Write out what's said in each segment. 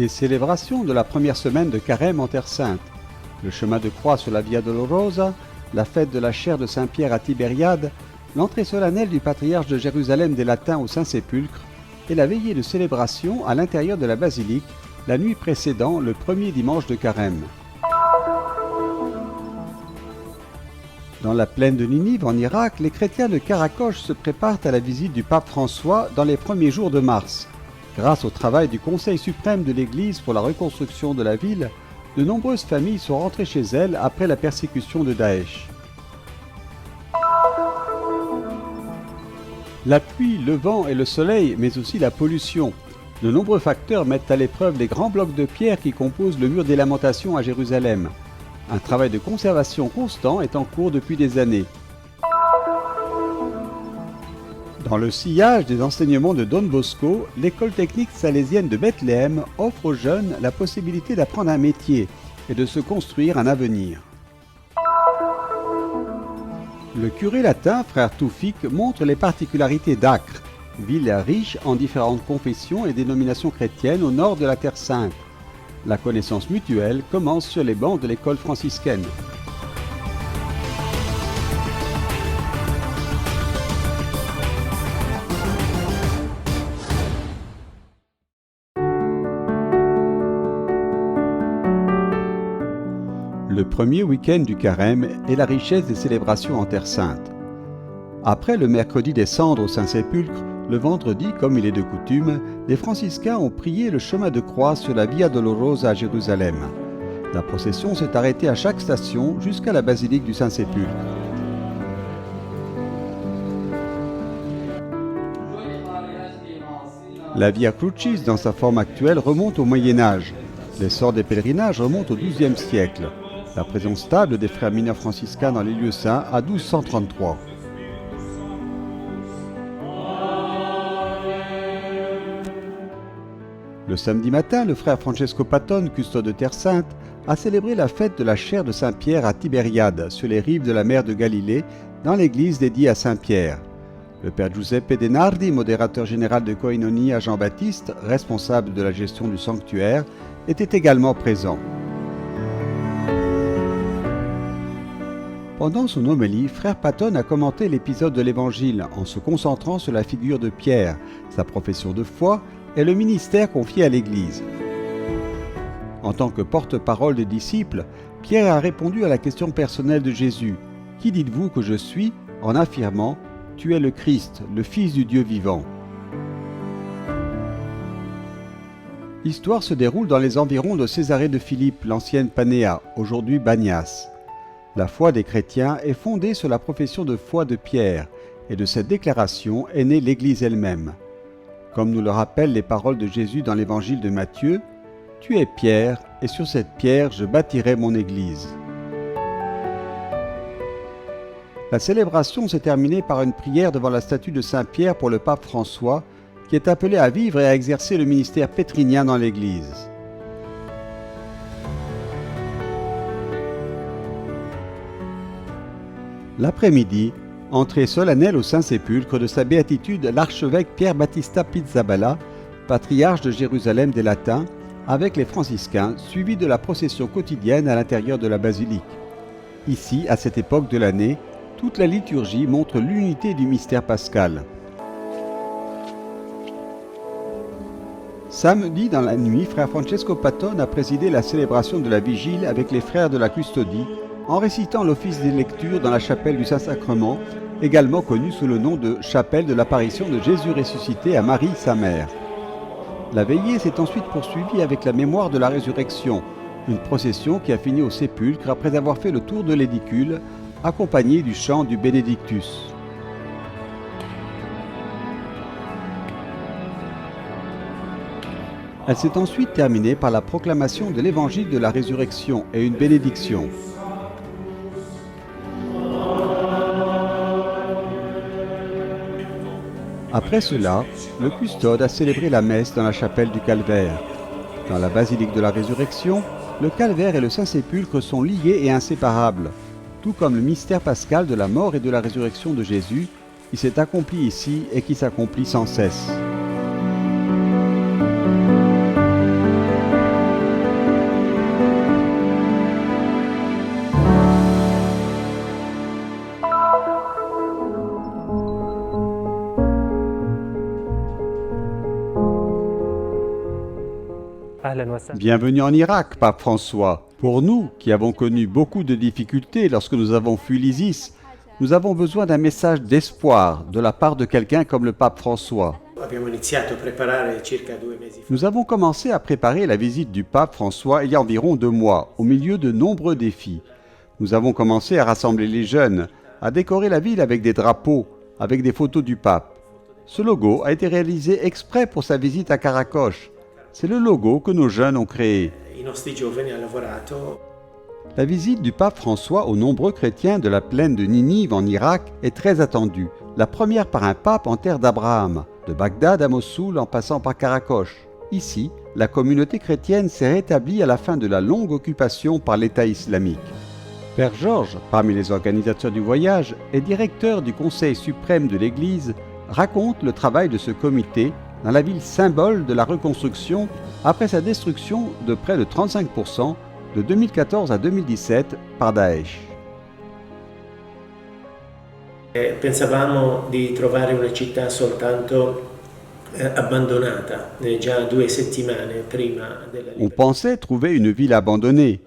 Les célébrations de la première semaine de Carême en Terre Sainte, le chemin de croix sur la Via Dolorosa, la fête de la chair de Saint-Pierre à Tibériade, l'entrée solennelle du patriarche de Jérusalem des Latins au Saint-Sépulcre et la veillée de célébration à l'intérieur de la basilique la nuit précédant le premier dimanche de Carême. Dans la plaine de Ninive en Irak, les chrétiens de Karakoche se préparent à la visite du pape François dans les premiers jours de mars. Grâce au travail du Conseil suprême de l'Église pour la reconstruction de la ville, de nombreuses familles sont rentrées chez elles après la persécution de Daesh. La pluie, le vent et le soleil, mais aussi la pollution. De nombreux facteurs mettent à l'épreuve les grands blocs de pierre qui composent le mur des Lamentations à Jérusalem. Un travail de conservation constant est en cours depuis des années. Dans le sillage des enseignements de Don Bosco, l'école technique salésienne de Bethléem offre aux jeunes la possibilité d'apprendre un métier et de se construire un avenir. Le curé latin, frère Toufik, montre les particularités d'Acre, ville riche en différentes confessions et dénominations chrétiennes au nord de la Terre Sainte. La connaissance mutuelle commence sur les bancs de l'école franciscaine. Le premier week-end du Carême est la richesse des célébrations en Terre Sainte. Après le mercredi des Cendres au Saint-Sépulcre, le vendredi, comme il est de coutume, les franciscains ont prié le chemin de croix sur la Via Dolorosa à Jérusalem. La procession s'est arrêtée à chaque station jusqu'à la basilique du Saint-Sépulcre. La Via Crucis, dans sa forme actuelle, remonte au Moyen-Âge. L'essor des pèlerinages remonte au XIIe siècle. La présence stable des frères mineurs franciscains dans les lieux saints à 1233. Le samedi matin, le frère Francesco Patton, custode de Terre Sainte, a célébré la fête de la chair de Saint-Pierre à Tibériade, sur les rives de la mer de Galilée, dans l'église dédiée à Saint-Pierre. Le père Giuseppe Denardi, modérateur général de Koinonie à Jean-Baptiste, responsable de la gestion du sanctuaire, était également présent. Pendant son homélie, frère Patton a commenté l'épisode de l'Évangile en se concentrant sur la figure de Pierre, sa profession de foi et le ministère confié à l'Église. En tant que porte-parole des disciples, Pierre a répondu à la question personnelle de Jésus « Qui dites-vous que je suis ?» en affirmant « Tu es le Christ, le Fils du Dieu vivant ». L'histoire se déroule dans les environs de Césarée de Philippe, l'ancienne Panéa, aujourd'hui Bagnas. La foi des chrétiens est fondée sur la profession de foi de Pierre, et de cette déclaration est née l'Église elle-même. Comme nous le rappellent les paroles de Jésus dans l'évangile de Matthieu, « Tu es Pierre, et sur cette pierre je bâtirai mon Église ». La célébration s'est terminée par une prière devant la statue de Saint-Pierre pour le pape François, qui est appelé à vivre et à exercer le ministère pétrinien dans l'Église. L'après-midi, entrée solennelle au Saint-Sépulcre de sa béatitude l'archevêque Pierre Battista Pizzaballa, patriarche de Jérusalem des Latins, avec les franciscains, suivi de la procession quotidienne à l'intérieur de la basilique. Ici, à cette époque de l'année, toute la liturgie montre l'unité du mystère pascal. Samedi, dans la nuit, frère Francesco Patton a présidé la célébration de la vigile avec les frères de la custodie, en récitant l'office des lectures dans la chapelle du Saint-Sacrement, également connue sous le nom de chapelle de l'apparition de Jésus ressuscité à Marie, sa mère. La veillée s'est ensuite poursuivie avec la mémoire de la résurrection, une procession qui a fini au sépulcre après avoir fait le tour de l'édicule, accompagnée du chant du Benedictus. Elle s'est ensuite terminée par la proclamation de l'évangile de la résurrection et une bénédiction. Après cela, le custode a célébré la messe dans la chapelle du Calvaire. Dans la basilique de la Résurrection, le Calvaire et le Saint-Sépulcre sont liés et inséparables, tout comme le mystère pascal de la mort et de la résurrection de Jésus, qui s'est accompli ici et qui s'accomplit sans cesse. أهلا وسهلا. Bienvenue en Irak, pape François. Pour nous, qui avons connu beaucoup de difficultés lorsque nous avons fui l'ISIS, nous avons besoin d'un message d'espoir de la part de quelqu'un comme le pape François. Nous avons commencé à préparer la visite du pape François il y a environ 2 mois, au milieu de nombreux défis. Nous avons commencé à rassembler les jeunes, à décorer la ville avec des drapeaux, avec des photos du pape. Ce logo a été réalisé exprès pour sa visite à Karakosh. C'est le logo que nos jeunes ont créé. La visite du pape François aux nombreux chrétiens de la plaine de Ninive en Irak est très attendue. La première par un pape en terre d'Abraham, de Bagdad à Mossoul en passant par Karakosh. Ici, la communauté chrétienne s'est rétablie à la fin de la longue occupation par l'État islamique. Père Georges, parmi les organisateurs du voyage et directeur du Conseil suprême de l'Église, raconte le travail de ce comité dans la ville symbole de la reconstruction après sa destruction de près de 35% de 2014 à 2017 par Daesh. Pensavamo di trovare una città soltanto abbandonata, già 2 settimane prima della On pensait trouver une ville abandonnée,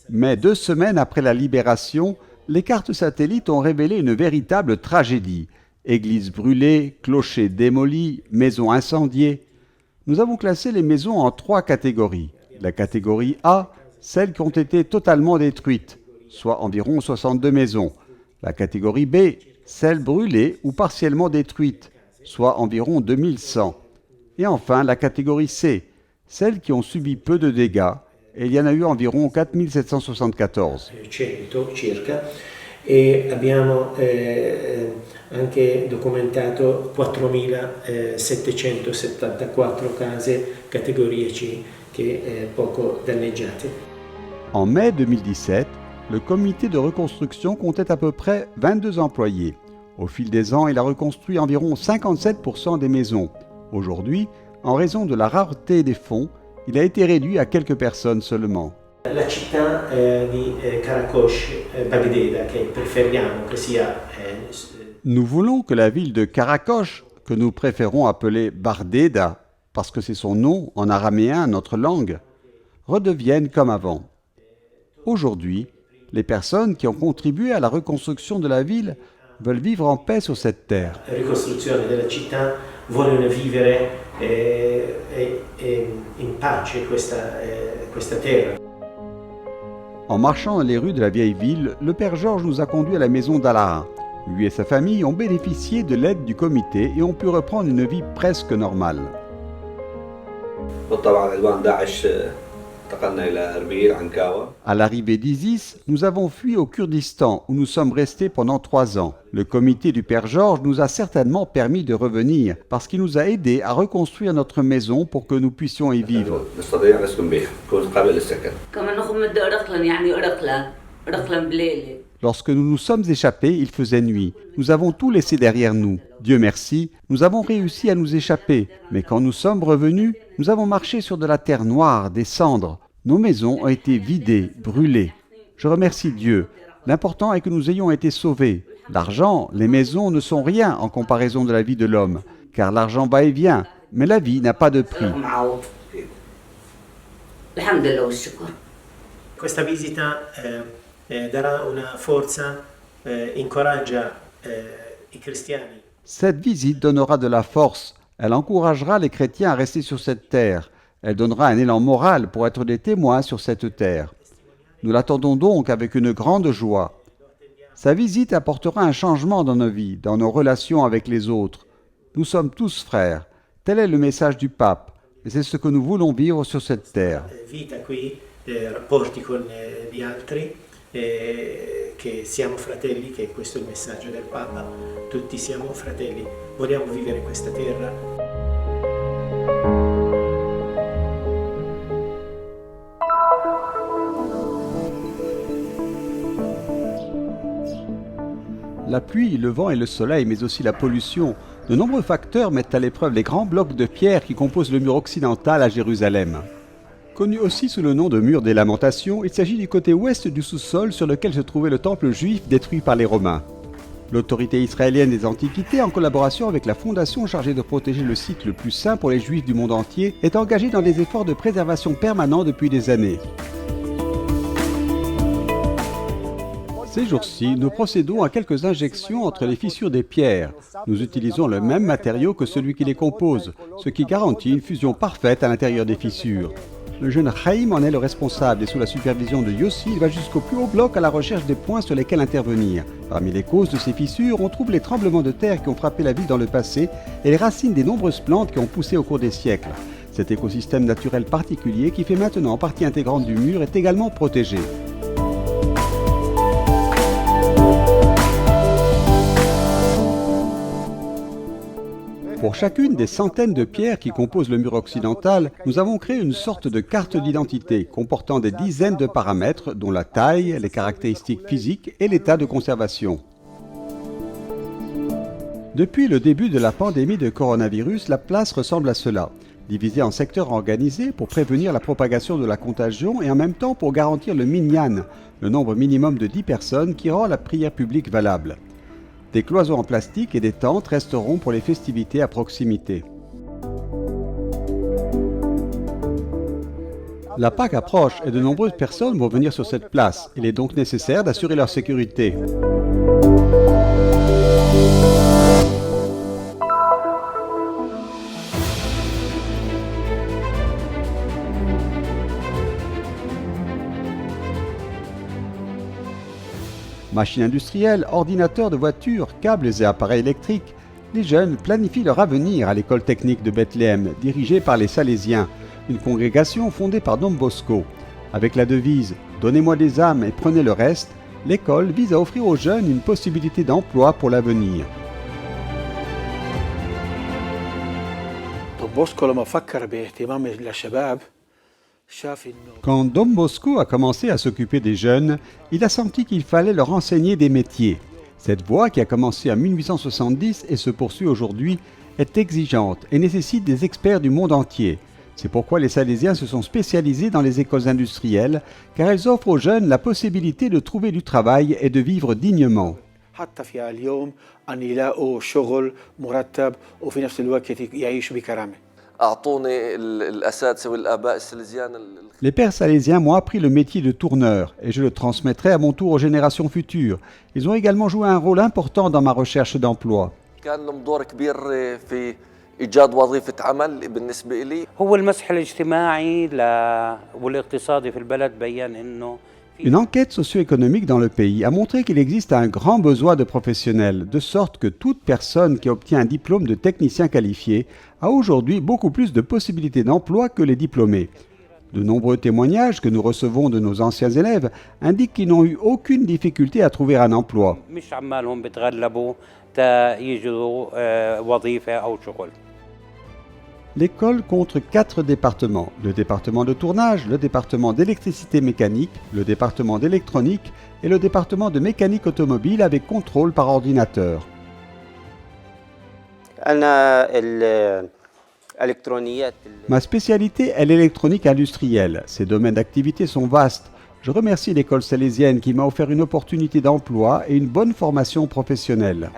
mais 2 semaines après la libération, les cartes satellites ont révélé une véritable tragédie. Églises brûlées, clochers démolis, maisons incendiées. Nous avons classé les maisons en 3 catégories. La catégorie A, celles qui ont été totalement détruites, soit environ 62 maisons. La catégorie B, celles brûlées ou partiellement détruites, soit environ 2100. Et enfin, la catégorie C, celles qui ont subi peu de dégâts, et il y en a eu environ 4774. circa, e abbiamo anche documentato 4774 case categorie C che poco danneggiate. En mai 2017, le comité de reconstruction comptait à peu près 22 employés. Au fil des ans, il a reconstruit environ 57% des maisons. Aujourd'hui, en raison de la rareté des fonds, il a été réduit à quelques personnes seulement. La città di Karakosh, Bagdeda, che preferiamo che sia... Nous voulons que la ville de Karakosh, que nous préférons appeler Bardeda, parce que c'est son nom en araméen, notre langue, redevienne comme avant. Aujourd'hui, les personnes qui ont contribué à la reconstruction de la ville veulent vivre en paix sur cette terre. La ricostruzione della città vogliono vivere in pace questa terra. En marchant dans les rues de la vieille ville, le père Georges nous a conduits à la maison d'Alaha. Lui et sa famille ont bénéficié de l'aide du comité et ont pu reprendre une vie presque normale. À l'arrivée d'ISIS, nous avons fui au Kurdistan où nous sommes restés pendant 3 ans. Le comité du Père Georges nous a certainement permis de revenir parce qu'il nous a aidés à reconstruire notre maison pour que nous puissions y vivre. Lorsque nous nous sommes échappés, il faisait nuit. Nous avons tout laissé derrière nous. Dieu merci, nous avons réussi à nous échapper. Mais quand nous sommes revenus, nous avons marché sur de la terre noire, des cendres. Nos maisons ont été vidées, brûlées. Je remercie Dieu. L'important est que nous ayons été sauvés. L'argent, les maisons ne sont rien en comparaison de la vie de l'homme, car l'argent va et vient, mais la vie n'a pas de prix. Questa visita darà una forza, incoraggia i cristiani. Cette visite donnera de la force. Elle encouragera les chrétiens à rester sur cette terre. Elle donnera un élan moral pour être des témoins sur cette terre. Nous l'attendons donc avec une grande joie. Sa visite apportera un changement dans nos vies, dans nos relations avec les autres. Nous sommes tous frères. Tel est le message du pape. Et c'est ce que nous voulons vivre sur cette terre. Vita qui, rapporti con gli altri, che siamo fratelli, che questo è il messaggio del Papa. Tutti siamo fratelli. Vogliamo vivere questa terra. La pluie, le vent et le soleil, mais aussi la pollution, de nombreux facteurs mettent à l'épreuve les grands blocs de pierre qui composent le mur occidental à Jérusalem. Connu aussi sous le nom de mur des Lamentations, il s'agit du côté ouest du sous-sol sur lequel se trouvait le temple juif détruit par les Romains. L'autorité israélienne des Antiquités, en collaboration avec la fondation chargée de protéger le site le plus saint pour les Juifs du monde entier, est engagée dans des efforts de préservation permanents depuis des années. Ces jours-ci, nous procédons à quelques injections entre les fissures des pierres. Nous utilisons le même matériau que celui qui les compose, ce qui garantit une fusion parfaite à l'intérieur des fissures. Le jeune Chaim en est le responsable et sous la supervision de Yossi, il va jusqu'au plus haut bloc à la recherche des points sur lesquels intervenir. Parmi les causes de ces fissures, on trouve les tremblements de terre qui ont frappé la ville dans le passé et les racines des nombreuses plantes qui ont poussé au cours des siècles. Cet écosystème naturel particulier, qui fait maintenant partie intégrante du mur, est également protégé. Pour chacune des centaines de pierres qui composent le mur occidental, nous avons créé une sorte de carte d'identité comportant des dizaines de paramètres dont la taille, les caractéristiques physiques et l'état de conservation. Depuis le début de la pandémie de coronavirus, la place ressemble à cela, divisée en secteurs organisés pour prévenir la propagation de la contagion et en même temps pour garantir le minyan, le nombre minimum de 10 personnes qui rend la prière publique valable. Des cloisons en plastique et des tentes resteront pour les festivités à proximité. La Pâque approche et de nombreuses personnes vont venir sur cette place. Il est donc nécessaire d'assurer leur sécurité. Machines industrielles, ordinateurs de voitures, câbles et appareils électriques, les jeunes planifient leur avenir à l'école technique de Bethléem, dirigée par les Salésiens, une congrégation fondée par Dom Bosco. Avec la devise « Donnez-moi des âmes et prenez le reste », l'école vise à offrir aux jeunes une possibilité d'emploi pour l'avenir. Quand Dom Bosco a commencé à s'occuper des jeunes, il a senti qu'il fallait leur enseigner des métiers. Cette voie, qui a commencé en 1870 et se poursuit aujourd'hui, est exigeante et nécessite des experts du monde entier. C'est pourquoi les Salésiens se sont spécialisés dans les écoles industrielles, car elles offrent aux jeunes la possibilité de trouver du travail et de vivre dignement. Les pères salésiens m'ont appris le métier de tourneur et je le transmettrai à mon tour aux générations futures. Ils ont également joué un rôle important dans ma recherche d'emploi. Une enquête socio-économique dans le pays a montré qu'il existe un grand besoin de professionnels, de sorte que toute personne qui obtient un diplôme de technicien qualifié a aujourd'hui beaucoup plus de possibilités d'emploi que les diplômés. De nombreux témoignages que nous recevons de nos anciens élèves indiquent qu'ils n'ont eu aucune difficulté à trouver un emploi. L'école compte 4 départements, le département de tournage, le département d'électricité mécanique, le département d'électronique et le département de mécanique automobile avec contrôle par ordinateur. Ma spécialité est l'électronique industrielle. Ces domaines d'activité sont vastes. Je remercie l'école salésienne qui m'a offert une opportunité d'emploi et une bonne formation professionnelle.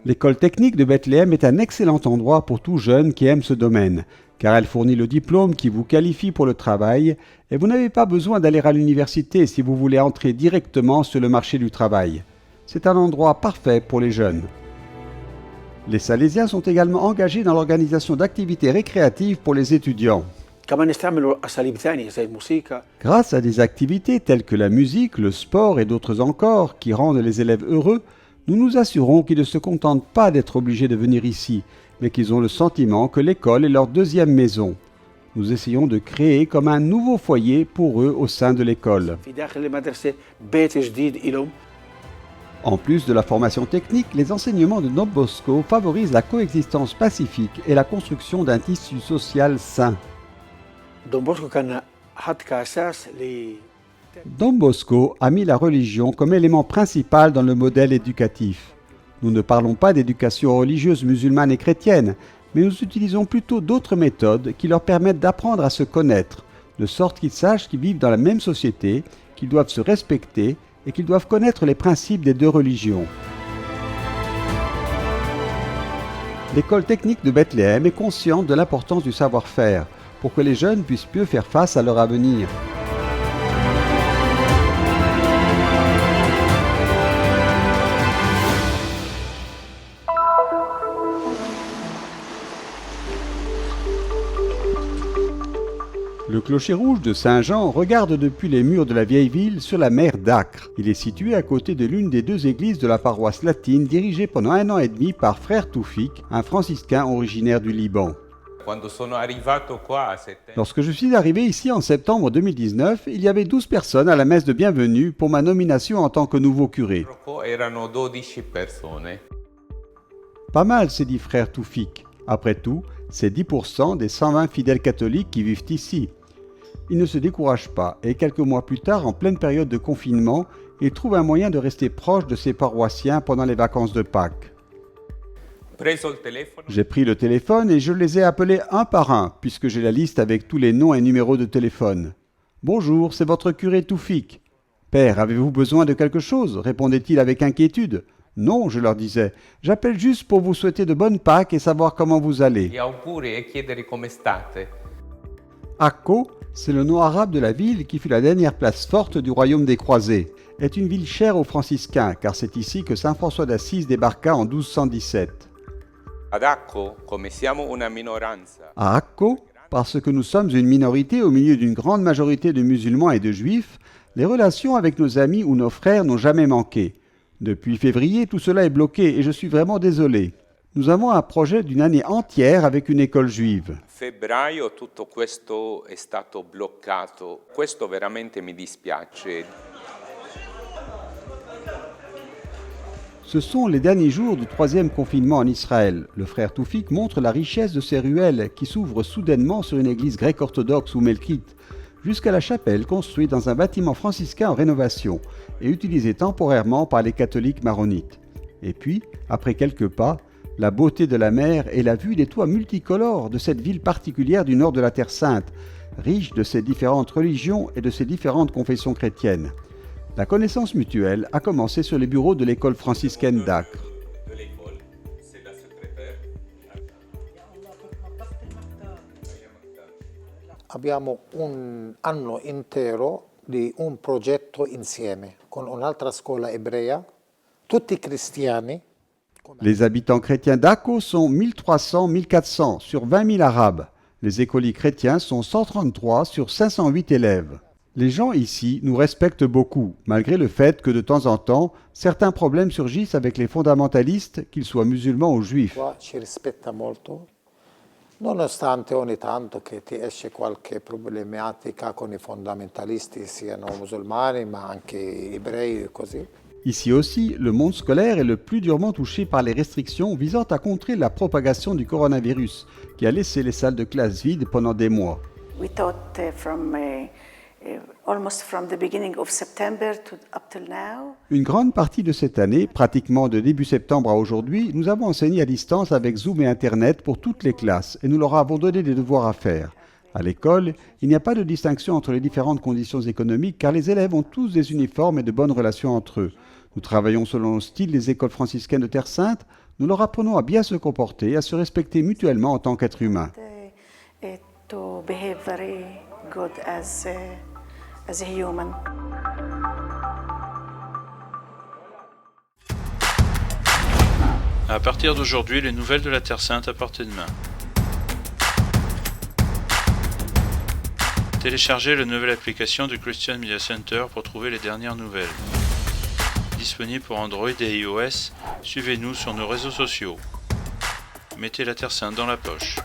L'école technique de Bethléem est un excellent endroit pour tout jeune qui aime ce domaine, car elle fournit le diplôme qui vous qualifie pour le travail et vous n'avez pas besoin d'aller à l'université si vous voulez entrer directement sur le marché du travail. C'est un endroit parfait pour les jeunes. Les Salésiens sont également engagés dans l'organisation d'activités récréatives pour les étudiants. Grâce à des activités telles que la musique, le sport et d'autres encore qui rendent les élèves heureux, nous nous assurons qu'ils ne se contentent pas d'être obligés de venir ici, mais qu'ils ont le sentiment que l'école est leur deuxième maison. Nous essayons de créer comme un nouveau foyer pour eux au sein de l'école. En plus de la formation technique, les enseignements de Dom Bosco favorisent la coexistence pacifique et la construction d'un tissu social sain. Dom Bosco a mis la religion comme élément principal dans le modèle éducatif. Nous ne parlons pas d'éducation religieuse musulmane et chrétienne, mais nous utilisons plutôt d'autres méthodes qui leur permettent d'apprendre à se connaître, de sorte qu'ils sachent qu'ils vivent dans la même société, qu'ils doivent se respecter et qu'ils doivent connaître les principes des deux religions. L'école technique de Bethléem est consciente de l'importance du savoir-faire pour que les jeunes puissent mieux faire face à leur avenir. Le clocher rouge de Saint-Jean regarde depuis les murs de la vieille ville sur la mer d'Acre. Il est situé à côté de l'une des deux églises de la paroisse latine dirigée pendant 1 an et demi par Frère Toufik, un franciscain originaire du Liban. Lorsque je suis arrivé ici en septembre 2019, il y avait 12 personnes à la messe de bienvenue pour ma nomination en tant que nouveau curé. Pas mal, s'est dit Frère Toufik. Après tout, c'est 10% des 120 fidèles catholiques qui vivent ici. Il ne se décourage pas et quelques mois plus tard, en pleine période de confinement, il trouve un moyen de rester proche de ses paroissiens pendant les vacances de Pâques. J'ai pris le téléphone et je les ai appelés un par un, puisque j'ai la liste avec tous les noms et numéros de téléphone. « Bonjour, c'est votre curé Toufik. »« Père, avez-vous besoin de quelque chose ?» répondait-il avec inquiétude. « Non, je leur disais, j'appelle juste pour vous souhaiter de bonnes Pâques et savoir comment vous allez. » Akko, c'est le nom arabe de la ville qui fut la dernière place forte du royaume des croisés. Est une ville chère aux franciscains, car c'est ici que saint François d'Assise débarqua en 1217. À Akko, parce que nous sommes une minorité au milieu d'une grande majorité de musulmans et de juifs, les relations avec nos amis ou nos frères n'ont jamais manqué. Depuis février, tout cela est bloqué et je suis vraiment désolé. Nous avons un projet d'une année entière avec une école juive. Febbraio tutto questo è stato bloccato. Questo veramente mi dispiace. Ce sont les derniers jours du 3e confinement en Israël. Le frère Toufik montre la richesse de ces ruelles qui s'ouvrent soudainement sur une église grecque orthodoxe ou melkite, jusqu'à la chapelle construite dans un bâtiment franciscain en rénovation et utilisé temporairement par les catholiques maronites. Et puis, après quelques pas, la beauté de la mer et la vue des toits multicolores de cette ville particulière du nord de la Terre Sainte, riche de ses différentes religions et de ses différentes confessions chrétiennes. La connaissance mutuelle a commencé sur les bureaux de l'école franciscaine d'Acre. Abbiamo un anno intero di un progetto insieme con un'altra scuola ebrea, tutti cristiani. Les habitants chrétiens d'Akko sont 1300-1400 sur 20 000 arabes. Les écoliers chrétiens sont 133 sur 508 élèves. Les gens ici nous respectent beaucoup, malgré le fait que de temps en temps, certains problèmes surgissent avec les fondamentalistes, qu'ils soient musulmans ou juifs. Qua ci rispetta molto, nonostante ogni tanto che ti esce qualche problematica con i fondamentalisti, siano musulmani ma anche ebrei e così. Ici aussi, le monde scolaire est le plus durement touché par les restrictions visant à contrer la propagation du coronavirus, qui a laissé les salles de classe vides pendant des mois. We thought almost from the beginning of September up till now. Une grande partie de cette année, pratiquement de début septembre à aujourd'hui, nous avons enseigné à distance avec Zoom et Internet pour toutes les classes et nous leur avons donné des devoirs à faire. À l'école, il n'y a pas de distinction entre les différentes conditions économiques car les élèves ont tous des uniformes et de bonnes relations entre eux. Nous travaillons selon le style des écoles franciscaines de Terre Sainte. Nous leur apprenons à bien se comporter, à se respecter mutuellement en tant qu'êtres humains. To behave very good as a human. À partir d'aujourd'hui, les nouvelles de la Terre Sainte à portée de main. Téléchargez la nouvelle application du Christian Media Center pour trouver les dernières nouvelles. Disponible pour Android et iOS, suivez-nous sur nos réseaux sociaux. Mettez la Terre Sainte dans la poche.